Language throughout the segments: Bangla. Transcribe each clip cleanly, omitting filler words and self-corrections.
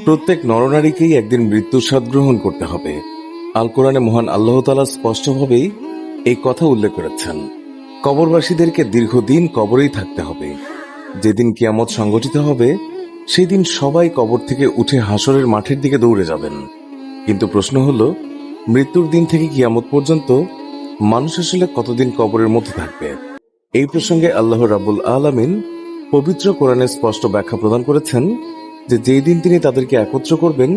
প্রত্যেক নরনারীকেই একদিন মৃত্যুর স্বাদ গ্রহণ করতে হবে। আল কোরআনে মহান আল্লাহ তাআলা স্পষ্টভাবেই এই কথা উল্লেখ করেছেন। কবরবাসীদেরকে দীর্ঘদিন কবরেই থাকতে হবে। যেদিন কিয়ামত সংঘটিত হবে সেই দিন সবাই কবর থেকে উঠে হাসরের মাঠের দিকে দৌড়ে যাবেন। কিন্তু প্রশ্ন হলো, মৃত্যুর দিন থেকে কিয়ামত পর্যন্ত মানুষ আসলে কতদিন কবরের মধ্যে থাকবে? এই প্রসঙ্গে আল্লাহ রাব্বুল আলামিন পবিত্র কোরআনে স্পষ্ট ব্যাখ্যা প্রদান করেছেন যে যেই দিন তিনি তাদেরকে একত্র করবেন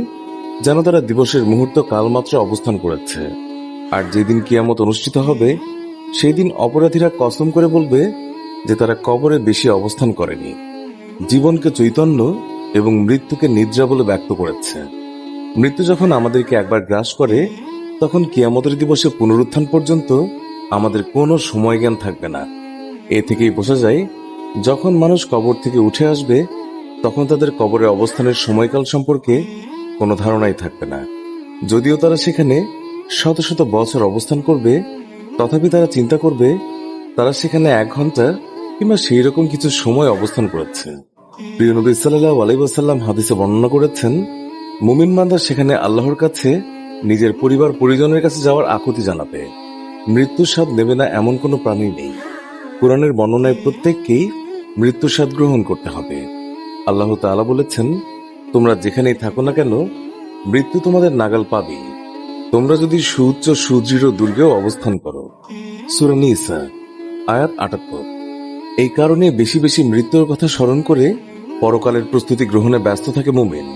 যেন তারা দিবসের মুহূর্ত কালমাত্র অবস্থান করেছে। আর যেদিন কিয়ামত অনুষ্ঠিত হবে সেই দিন অপরাধীরা কসম করে বলবে যে তারা কবরে বেশি অবস্থান করেনি। জীবনকে চৈতন্য এবং মৃত্যুকে নিদ্রা বলে ব্যক্ত করেছে। মৃত্যু যখন আমাদেরকে একবার গ্রাস করে তখন কিয়ামতের দিবসে পুনরুত্থান পর্যন্ত আমাদের কোনো সময় জ্ঞান থাকবে না। এ থেকেই বোঝা যায় যখন মানুষ কবর থেকে উঠে আসবে তখন তাদের কবরে অবস্থানের সময়কাল সম্পর্কে কোনো ধারণাই থাকবে না। যদিও তারা সেখানে শত শত বছর অবস্থান করবে তথাপি তারা চিন্তা করবে তারা সেখানে 1 ঘন্টা কিংবা সেই রকম কিছু সময় অবস্থান করেছে। প্রিয় নবী সাল্লাল্লাহু আলাইহি ওয়াসাল্লাম হাদিসে বর্ণনা করেছেন, মুমিন বান্দা সেখানে আল্লাহর কাছে নিজের পরিবার পরিজনের কাছে যাওয়ার আকুতি জানাবে। মৃত্যুর স্বাদ নেবে না এমন কোনো প্রাণী নেই। কোরআনের বর্ণনায় প্রত্যেককেই মৃত্যুর স্বাদ গ্রহণ করতে হবে। আল্লাহ তাআলা বলেছেন, তোমরা যেখানেই থাকো না কেন মৃত্যু তোমাদের নাগাল পাবেই, তোমরা যদি সুউচ্চ সুদৃঢ় দুর্গেও অবস্থান করো। সূরা নিসা আয়াত ৭৮। এই কারণে বেশি বেশি মৃত্যুর কথা স্মরণ করে পরকালের প্রস্তুতি গ্রহণে ব্যস্ত থাকে মুমিন।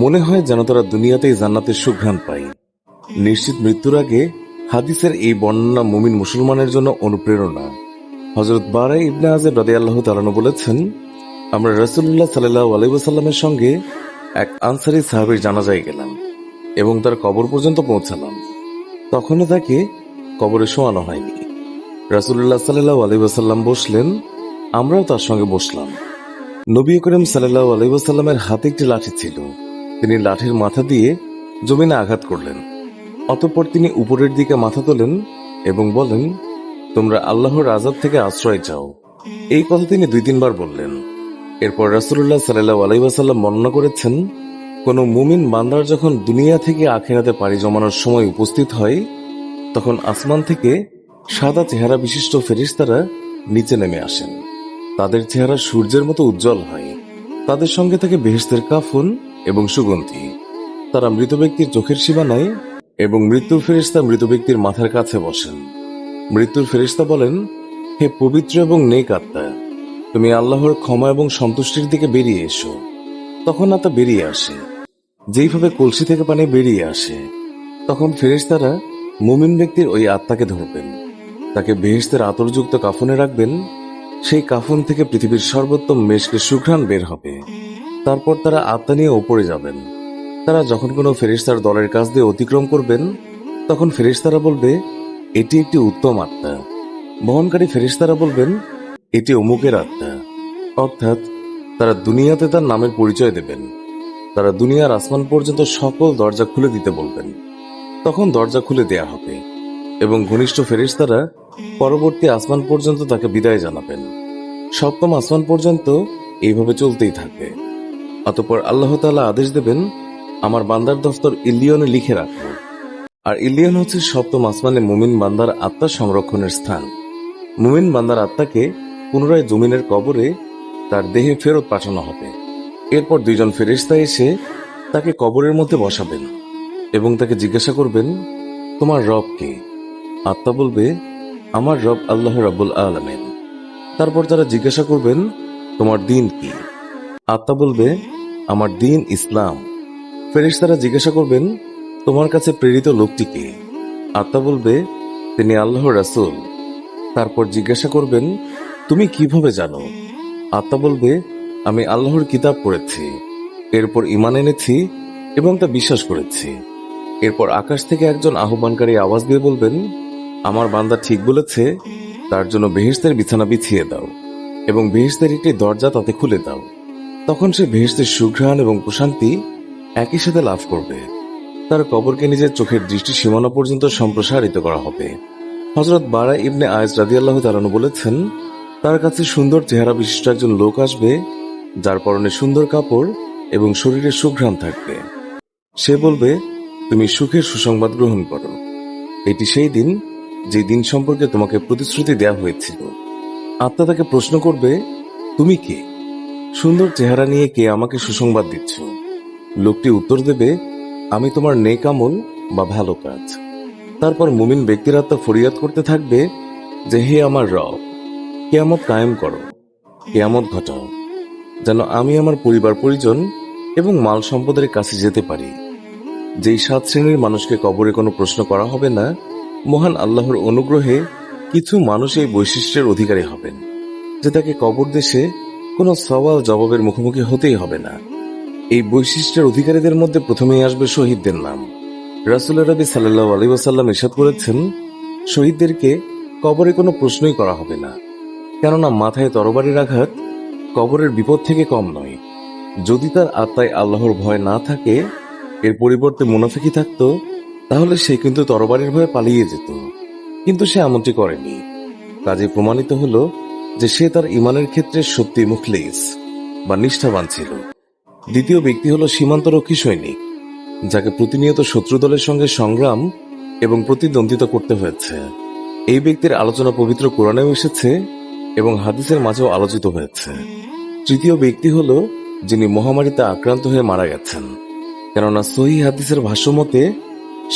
মনে হয় যেন তারা দুনিয়াতেই জান্নাতের সুঘ্রাণ পায়। নিশ্চিত মৃত্যুর আগে হাদিসের এই বর্ণনা মুমিন মুসলমানের জন্য অনুপ্রেরণা। হযরত বারা ইবনে আযিব রাদিয়াল্লাহু তাআলা বলেছেন, আমরা রাসূলুল্লাহ সাল্লাল্লাহু আলাইহি ওয়াসাল্লামের সঙ্গে এক আনসারী সাহাবীর জানাজায় গেলাম এবং তার কবর পর্যন্ত পৌঁছালাম। তখনও তাকে কবরে শোয়ানো হয়নি। রাসূলুল্লাহ সাল্লাল্লাহু আলাইহি ওয়াসাল্লাম বসলেন, আমরাও তার সঙ্গে বসলাম। নবী করিম সাল্লাল্লাহু আলাইহি ওয়াসাল্লামের হাতে একটি লাঠি ছিল। তিনি লাঠির মাথা দিয়ে জমিনে আঘাত করলেন। অতঃপর তিনি উপরের দিকে মাথা তোলেন এবং বলেন, তোমরা আল্লাহর আযাব থেকে আশ্রয় চাও। এই কথা তিনি 2-3 বার বললেন। এরপর রাসূলুল্লাহ সাল্লাল্লাহু আলাইহি ওয়াসাল্লাম বর্ণনা করেছেন, কোন মুমিন বান্দার যখন দুনিয়া থেকে আখিরাতে পাড়ি জমানোর সময় উপস্থিত হয় তখন আসমান থেকে সাদা চেহারা বিশিষ্ট ফেরেশতারা নিচে নেমে আসেন। তাদের চেহারা সূর্যের মতো উজ্জ্বল হয়। তাদের সঙ্গে থাকে বেহেশতের কাফন এবং সুগন্ধি। তারা মৃত ব্যক্তির চোখের সীমানায় এবং মৃত্যুর ফেরেশতা মৃত ব্যক্তির মাথার কাছে বসেন। মৃত্যুর ফেরেশতা বলেন, হে পবিত্র এবং নেক আত্মা, তুমি আল্লাহর ক্ষমা এবং সন্তুষ্টির দিকে বেরিয়ে এসো। তখন আত্মা বেরিয়ে আসে যেইভাবে কলসি থেকে পানি বেরিয়ে আসে। তখন ফেরেশতারা মুমিন ব্যক্তির ওই আত্মাকে ধরবেন, তাকে বেহেশতের আতরযুক্ত কাফনে রাখবেন। সেই কাফন থেকে পৃথিবীর সর্বোত্তম মেশকে সুঘ্রাণ বের হবে। তারপর তারা আত্মা নিয়ে ওপরে যাবেন। তারা যখন কোনো ফেরেশতার দলের কাছ দিয়ে অতিক্রম করবেন তখন ফেরেশতারা বলবে, এটি একটি উত্তম আত্মা। বহনকারী ফেরেশতারা বলবেন, এটি অমুকের আত্মা। অর্থাৎ তারা দুনিয়াতে তার নামের পরিচয় দেবেন। তারা দুনিয়ার আসমান পর্যন্ত সকল দরজা খুলে দিতে বলবেন। তখন দরজা খুলে দেয়া হবে এবং ঘনিষ্ঠ ফেরেশতারা পরবর্তী আসমান পর্যন্ত তাকে বিদায় জানাবেন। 7ম আসমান পর্যন্ত এইভাবে চলতেই থাকবে। অতঃপর আল্লাহ তাআলা আদেশ দেবেন, আমার বান্দার দফতর ইল্লিয়নে লিখে রাখো। আর ইল্লিয়ন হচ্ছে 7ম আসমানে মুমিন বান্দার আত্মা সংরক্ষণের স্থান। মুমিন বান্দার আত্মাকে পুনরায় জমিনের কবরে তার দেহে ফেরত পাঠানো হবে। এরপর 2 জন ফেরেশতা এসে তাকে কবরের মধ্যে বসাবেন এবং তাকে জিজ্ঞাসা করবেন, তোমার রব কে? আত্মা বলবে, আমার রব আল্লাহ রাব্বুল আলামিন। তারপর তারা জিজ্ঞাসা করবেন, তোমার দিন কি? আত্মা বলবে, আমার দিন ইসলাম। ফেরেশতারা জিজ্ঞাসা করবেন, তোমার কাছে প্রেরিত লোকটি কে? আত্মা বলবে, তিনি আল্লাহর রাসূল। তারপর জিজ্ঞাসা করবেন, তুমি কিভাবে জানো? আত্মা বলবে, আমি আল্লাহর কিতাব পড়েছি, এরপর ঈমান এনেছি এবং তা বিশ্বাস করেছি। এরপর আকাশ থেকে একজন আহ্বানকারী আওয়াজ দিয়ে বলবেন, আমার বান্দা ঠিক বলেছে, তার জন্য বেহেশতের বিছানা বিছিয়ে দাও এবং বেহেশতের একটি দরজা তাতে খুলে দাও। তখন সে বেহেশতের সুঘ্রাণ এবং প্রশান্তি একই সাথে লাভ করবে। তার কবরকে নিজের চোখের দৃষ্টি সীমানা পর্যন্ত সম্প্রসারিত করা হবে। হযরত বারা ইবনে আয়েজ রাদিয়াল্লাহু তাআলা বলেছেন, তার কাছে সুন্দর চেহারা বিশিষ্ট একজন লোক আসবে যার পরনে সুন্দর কাপড় এবং শরীরে সুঘ্রাণ থাকবে। সে বলবে, তুমি সুখের সুসংবাদ গ্রহণ করো। এটি সেই দিন যে দিন সম্পর্কে তোমাকে প্রতিশ্রুতি দেওয়া হয়েছিল। আত্মা তাকে প্রশ্ন করবে, তুমি কে? সুন্দর চেহারা নিয়ে কে আমাকে সুসংবাদ দিচ্ছ? লোকটি উত্তর দেবে, আমি তোমার নেক আমল বা ভালো কাজ। তারপর মুমিন ব্যক্তির আত্মা ফরিয়াদ করতে থাকবে যে, হে আমার রব, কিয়ামত কায়েম করো, কিয়ামত ঘটাও, যেন আমি আমার পরিবার পরিজন এবং মাল সম্পদের কাছে যেতে পারি। যেই 7 শ্রেণীর মানুষকে কবরে কোনো প্রশ্ন করা হবে না, মহান আল্লাহর অনুগ্রহে কিছু মানুষ এই বৈশিষ্ট্যের অধিকারী হবেন যে তাকে কবর দেশে কোনো সওয়াল জবাবের মুখোমুখি হতেই হবে না। এই বৈশিষ্ট্যের অধিকারীদের মধ্যে প্রথমেই আসবে শহীদদের নাম। রাসূল নবী সাল্লাল্লাহু আলাইহি ওয়াসাল্লাম ইরশাদ করেছেন, শহীদদেরকে কবরে কোনো প্রশ্নই করা হবে না, কেননা মাথায় তরবারির আঘাত কবরের বিপদ থেকে কম নয়। যদি তার আত্মায় আল্লাহর ভয় না থাকে, এর পরিবর্তে মুনাফিকি থাকত, তাহলে সে কিন্তু তরবারির ভয়ে পালিয়ে যেত। কিন্তু সে এমনটি করেনি। কাজে প্রমাণিত হল যে সে তার ইমানের ক্ষেত্রে সত্যি মুখলিস বা নিষ্ঠাবান ছিল। দ্বিতীয় ব্যক্তি হল সীমান্তরক্ষী সৈনিক, যাকে প্রতিনিয়ত শত্রু দলের সঙ্গে সংগ্রাম এবং প্রতিদ্বন্দ্বিতা করতে হয়েছে। এই ব্যক্তির আলোচনা পবিত্র কোরআনেও এসেছে এবং হাদিসের মাঝেও আলোচিত হয়েছে। তৃতীয় ব্যক্তি হল যিনি মহামারীতে আক্রান্ত হয়ে মারা গেছেন, কেননা সহিহ হাদিসের ভাষ্যমতে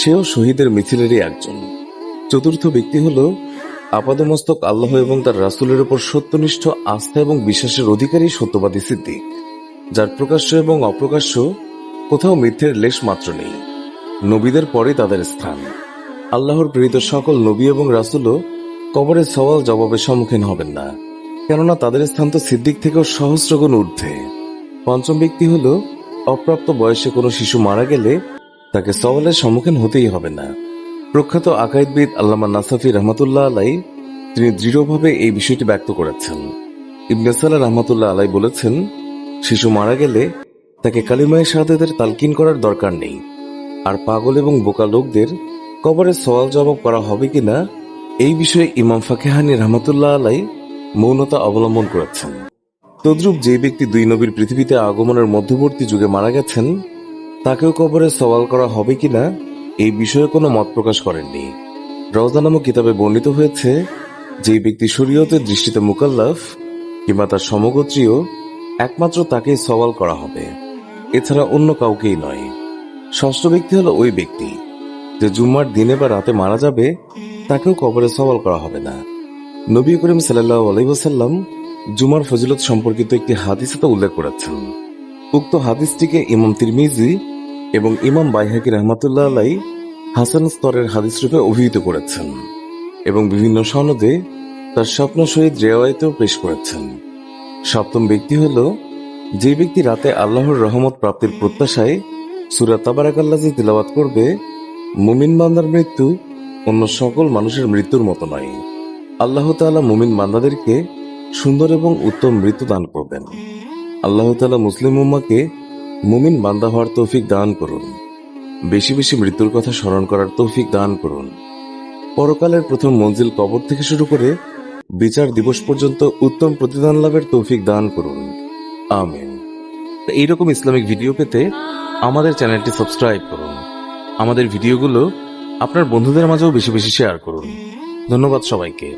সেও শহীদের মিছিলেরই একজন। চতুর্থ ব্যক্তি হল আপাদমস্তক আল্লাহ এবং তার রাসূলের উপর সত্যনিষ্ঠ আস্থা এবং বিশ্বাসের অধিকারী সত্যবাদী সিদ্দিক, যার প্রকাশ্য এবং অপ্রকাশ্য কোথাও মিথ্যের লেশ মাত্র নেই। নবীদের পরে তাদের স্থান। আল্লাহর প্রেরিত সকল নবী এবং রাসূলও কবরের সওয়াল জবাবের সম্মুখীন হবেন না, কেননা তাদের স্থান তো সিদ্দিক থেকেও সহস্রগুণ ঊর্ধ্বে। পঞ্চম ব্যক্তি হল অপ্রাপ্ত বয়সে কোনো শিশু মারা গেলে তাকে সওয়ালের সম্মুখীন হতেই হবে না। প্রখ্যাত আকাইদবিদ আল্লামা নাসাফি রহমাতুল্লাহ আলাই তিনি দৃঢ়ভাবে এই বিষয়টি ব্যক্ত করেছেন। ইবনে সালাহ রহমাতুল্লাহ আলাই বলেছেন, শিশু মারা গেলে তাকে কালিমায়ে শাহাদাতের তালকিন করার দরকার নেই। আর পাগল এবং বোকা লোকদের কবরে সওয়াল জবাব করা হবে কিনা এই বিষয়ে ইমাম ফাকিহানি রহমাতুল্লাহ আলাই মৌনতা অবলম্বন করেছেন। তদ্রূপ যে ব্যক্তি 2 নবীর পৃথিবীতে আগমনের মধ্যবর্তী যুগে মারা গেছেন, তাকেও কবরে সওয়াল করা হবে কিনা এই বিষয়ে কোনো মত প্রকাশ করেননি। রওজা নামক কিতাবে বর্ণিত হয়েছে, যে ব্যক্তি শরীয়তের দৃষ্টিতে মুকাল্লাফ কিংবা তার সমগোত্রীয়, একমাত্র তাকেই সওয়াল করা হবে, এছাড়া অন্য কাউকেই নয়। ষষ্ঠ ব্যক্তি হলো ওই ব্যক্তি যে জুম্মার দিনে বা রাতে মারা যাবে, তাকেও কবরে সওয়াল করা হবে না। নবী করিম সাল্লাল্লাহু আলাইহি ওয়াসাল্লাম জুমার ফজিলত সম্পর্কিত একটি হাদিসে তা উল্লেখ করেছেন। উক্ত হাদিসটিকে ইমাম তিরমিজি এবং ইমাম বাইহাকি রহমাতুল্লাহ আলাই হাসান স্তরের হাদিস রূপে অভিহিত করেছেন এবং বিভিন্ন সনদে তার স্বপ্ন সহিত রেওয়ায়েতেও পেশ করেছেন। সপ্তম ব্যক্তি হল যে ব্যক্তি রাতে আল্লাহর রহমত প্রাপ্তির প্রত্যাশায় সূরা তাবারাকাল্লাযী তিলাওয়াত করবে। মুমিন বান্দার মৃত্যু অন্য সকল মানুষের মৃত্যুর মতো নয়। আল্লাহ তাআলা মুমিন বান্দাদেরকে সুন্দর এবং উত্তম মৃত্যু দান করবেন। আল্লাহ তাআলা মুসলিম উম্মাহকে মুমিন বান্দা হওয়ার তৌফিক দান করুন। বেশি বেশি মৃত্যুর কথা স্মরণ করার তৌফিক দান করুন। পরকালের প্রথম মঞ্জিল কবর থেকে শুরু করে বিচার দিবস পর্যন্ত উত্তম প্রতিদান লাভের তৌফিক দান করুন। আমিন। এইরকম ইসলামিক ভিডিও পেতে আমাদের চ্যানেলটি সাবস্ক্রাইব করুন। আমাদের ভিডিওগুলো আপনার বন্ধুদের মাঝেও বেশি বেশি শেয়ার করুন। ধন্যবাদ সবাইকে।